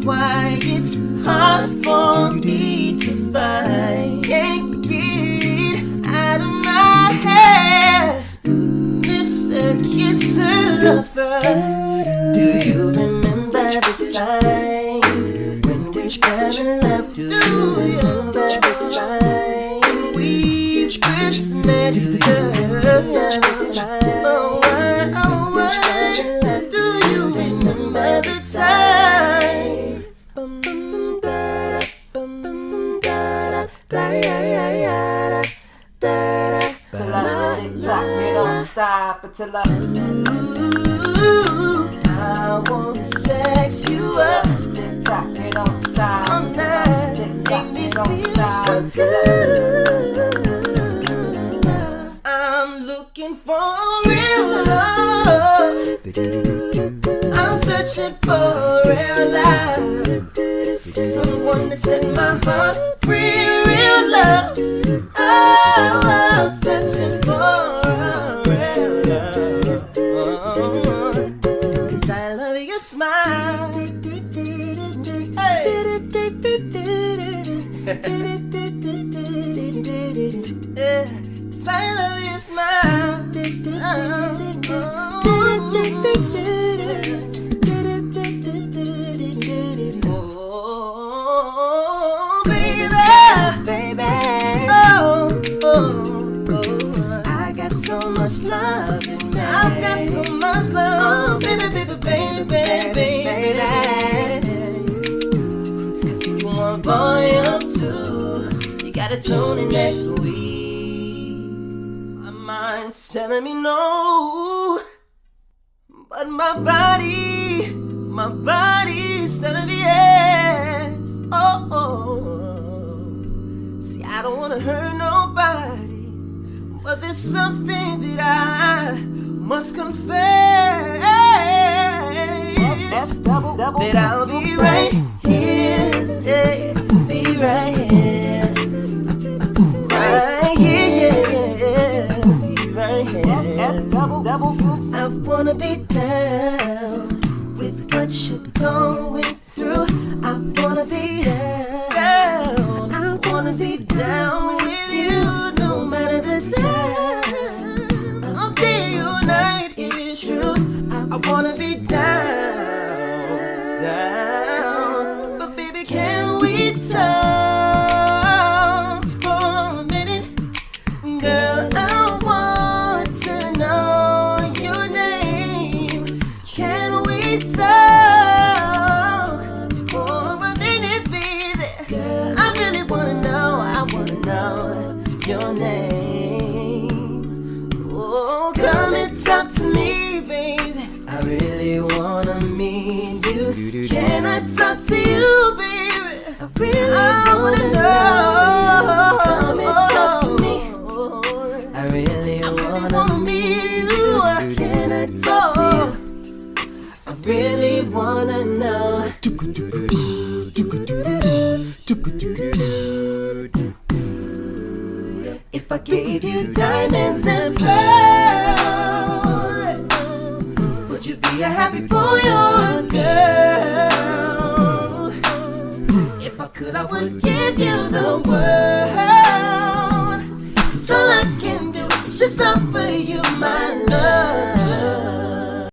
why it's hard for me to find. Can't get out of my head. Miss her, kiss her, love her. Do you remember the time when we fell in love? Do you remember the time we first met? Do you remember the time? Oh, do you remember the time? Till I tick-tock, we don't stop until I I wanna sex you up. tick-tock, we don't stop. All night, Tick-tock, make we me don't feel stop. so good. I'm looking for real love. I'm searching for real love. Someone to set my heart free. Real love. Oh, I'm searching for real love. Cause I love your smile. Hey. Cause I love your smile. Oh, baby. Oh, I got so much love in me. I've got so much love, baby. Cause if you want volume 2, you gotta tune in next week. My mind's telling me no, but my body's telling me yes. Oh. See, I don't wanna hurt nobody, but there's something that I must confess. That I'll be right here, be right here, right here, be right here. I wanna be down with what you're going through. I wanna be down. I wanna be down with you, no matter the time. All day or night, it's true. I wanna be down. But baby, can we talk for a minute? Girl, I want to know your name. Can we talk for a minute, baby? I really wanna know, your name. Oh, come and talk to me, baby. I really wanna meet you. Can I talk to you, baby? I really wanna know. Come and talk to me. I really wanna meet you. Can I talk to you? I really wanna know. If I gave you diamonds and pearls,